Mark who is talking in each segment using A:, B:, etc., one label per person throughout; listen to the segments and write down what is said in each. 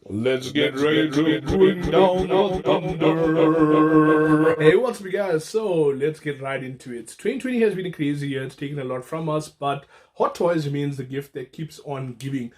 A: Let's get ready to bring down the thunder. Hey, what's up, guys? So let's get right into it. 2020 has been a crazy year. It's taken a lot from us, but Hot Toys remains the gift that keeps on giving.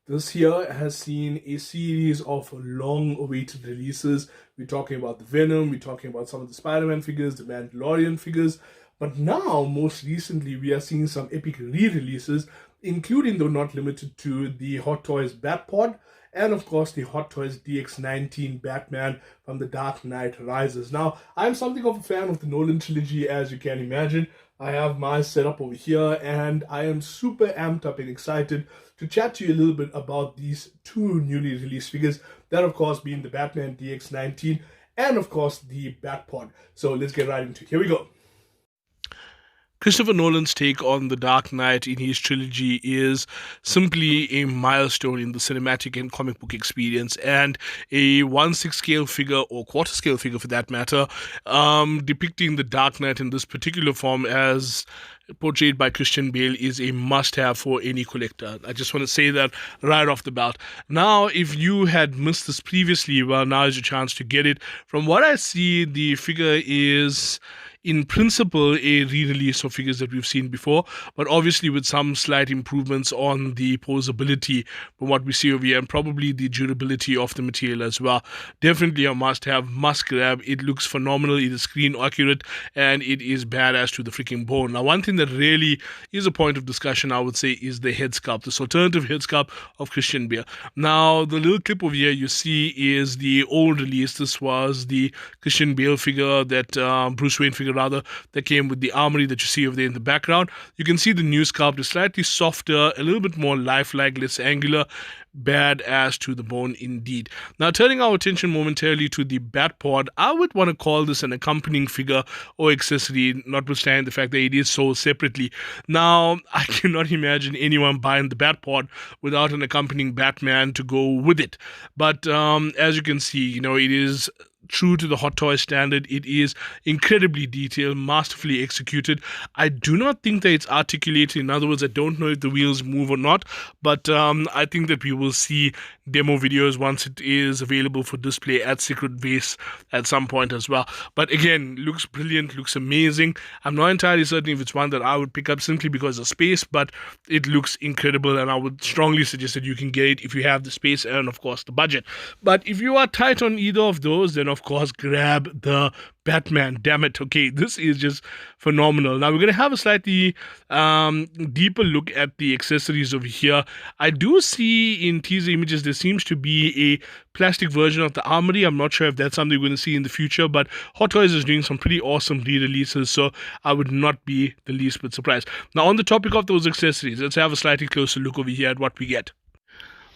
A: This year has seen a series of long-awaited releases. We're talking about the Venom. We're talking about some of the Spider-Man figures, the Mandalorian figures. But now, most recently, we are seeing some epic re-releases, including, though not limited to, the Hot Toys Batpod, and of course the Hot Toys DX19 Batman from The Dark Knight Rises. Now, I'm something of a fan of the Nolan trilogy, as you can imagine. I have my setup over here, and I am super amped up and excited to chat to you a little bit about these two newly released figures, that of course being the Batman DX19 and of course the Batpod. So let's get right into it. Here we go.
B: Christopher Nolan's take on The Dark Knight in his trilogy is simply a milestone in the cinematic and comic book experience, and a 1/6 scale figure, or quarter scale figure for that matter, depicting The Dark Knight in this particular form as portrayed by Christian Bale is a must-have for any collector. I just want to say that right off the bat. Now, if you had missed this previously, well, now is your chance to get it. From what I see, the figure is in principle a re-release of figures that we've seen before, but obviously with some slight improvements on the posability from what we see over here, and probably the durability of the material as well. Definitely a must-have, must-grab. It looks phenomenal, it is screen accurate, and it is badass to the freaking bone. Now, one thing that really is a point of discussion, I would say, is the head sculpt, this alternative head sculpt of Christian Bale. Now, the little clip over here you see is the old release. This was the Christian Bale figure, that Bruce Wayne figure rather, that came with the armory that you see over there in the background. You can see the new sculpt is slightly softer, a little bit more lifelike, less angular, badass to the bone indeed. Now, turning our attention momentarily to the Batpod, I would want to call this an accompanying figure or accessory, notwithstanding the fact that it is sold separately. Now, I cannot imagine anyone buying the Batpod without an accompanying Batman to go with it. But as you can see, it is true to the Hot Toy standard. It is incredibly detailed, masterfully executed. I do not think that it's articulated. In other words, I don't know if the wheels move or not, but I think that we will see demo videos once it is available for display at Secret Base at some point as well. But again, looks brilliant, looks amazing. I'm not entirely certain if it's one that I would pick up simply because of space, but it looks incredible, and I would strongly suggest that you can get it if you have the space and of course the budget. But if you are tight on either of those, then of course grab the Batman. Damn it. Okay, this is just phenomenal. Now we're going to have a slightly deeper look at the accessories over here. I do see in teaser images there seems to be a plastic version of the armory. I'm not sure if that's something we're going to see in the future, but Hot Toys is doing some pretty awesome re-releases, so I would not be the least bit surprised. Now, on the topic of those accessories, let's have a slightly closer look over here at what we get.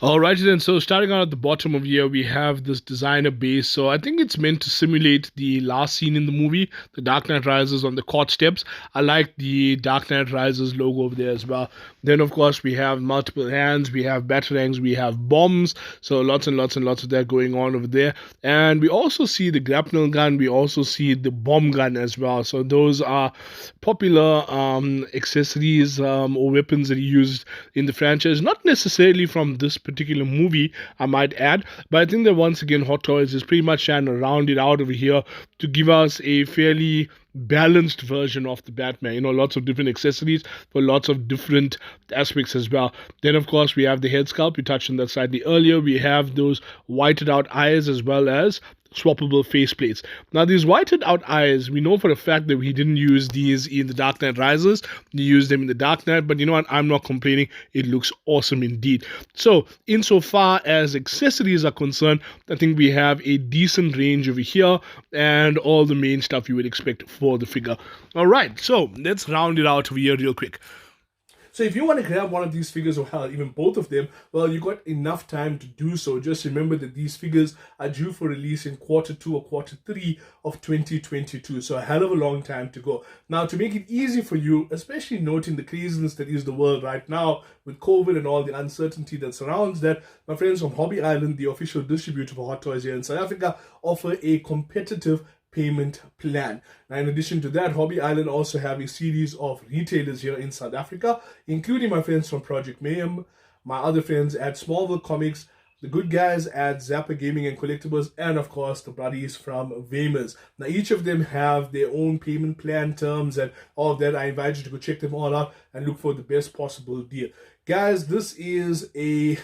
B: Alrighty then, so starting out at the bottom of here, we have this designer base. So I think it's meant to simulate the last scene in the movie, the Dark Knight Rises on the court steps. I like the Dark Knight Rises logo over there as well. Then of course we have multiple hands, we have batarangs, we have bombs. So lots and lots and lots of that going on over there. And we also see the grapnel gun, we also see the bomb gun as well. So those are popular accessories or weapons that he used in the franchise. Not necessarily from this particular movie, I might add, but I think that once again Hot Toys is pretty much trying to round it out over here to give us a fairly balanced version of the Batman. Lots of different accessories for lots of different aspects as well. Then of course we have the head sculpt. We touched on that slightly earlier. We have those whited out eyes as well as swappable faceplates. Now, these whited out eyes, we know for a fact that he didn't use these in the Dark Knight Rises. He used them in the Dark Knight, but you know what? I'm not complaining. It looks awesome indeed. So, insofar as accessories are concerned, I think we have a decent range over here and all the main stuff you would expect for the figure. All right, so let's round it out over here real quick. So if you want to grab one of these figures, or hell, even both of them, well, you got enough time to do so. Just remember that these figures are due for release in Q2 or Q3 of 2022. So a hell of a long time to go. Now, to make it easy for you, especially noting the craziness that is the world right now with COVID and all the uncertainty that surrounds that, my friends from Hobby Island, the official distributor for Hot Toys here in South Africa, offer a competitive payment plan. Now, in addition to that, Hobby Island also have a series of retailers here in South Africa, including my friends from Project Mayhem, my other friends at Smallville Comics,
A: the good guys at Zappa Gaming and Collectibles, and of course the buddies from Vamers. Now each of them have their own payment plan terms and all of that. I invite you to go check them all out and look for the best possible deal. Guys, this is a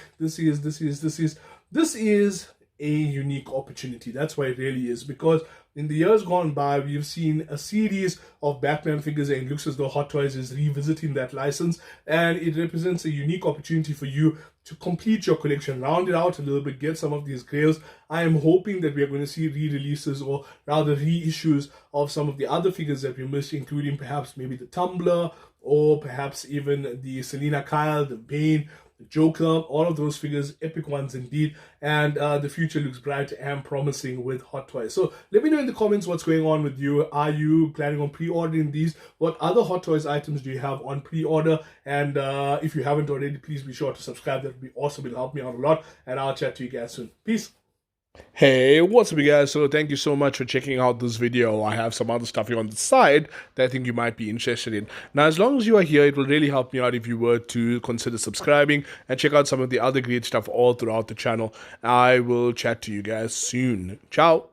A: unique opportunity. That's why it really is, because in the years gone by, we've seen a series of Batman figures, and it looks as though Hot Toys is revisiting that license, and it represents a unique opportunity for you to complete your collection, round it out a little bit, get some of these grails. I am hoping that we are going to see re-releases, or rather reissues, of some of the other figures that we missed, including perhaps maybe the Tumbler, or perhaps even the Selina Kyle, the Bane, the Joker. All of those figures, epic ones indeed, and the future looks bright and promising with Hot Toys. So let me know in the comments what's going on with you. Are you planning on pre-ordering these? What other Hot Toys items do you have on pre-order? And if you haven't already, please be sure to subscribe. That would be awesome. It'll help me out a lot, and I'll chat to you guys soon. Peace.
B: Hey, what's up, you guys? So thank you so much for checking out this video. I have some other stuff here on the side that I think you might be interested in. Now, as long as you are here, it will really help me out if you were to consider subscribing and check out some of the other great stuff all throughout the channel. I will chat to you guys soon. Ciao.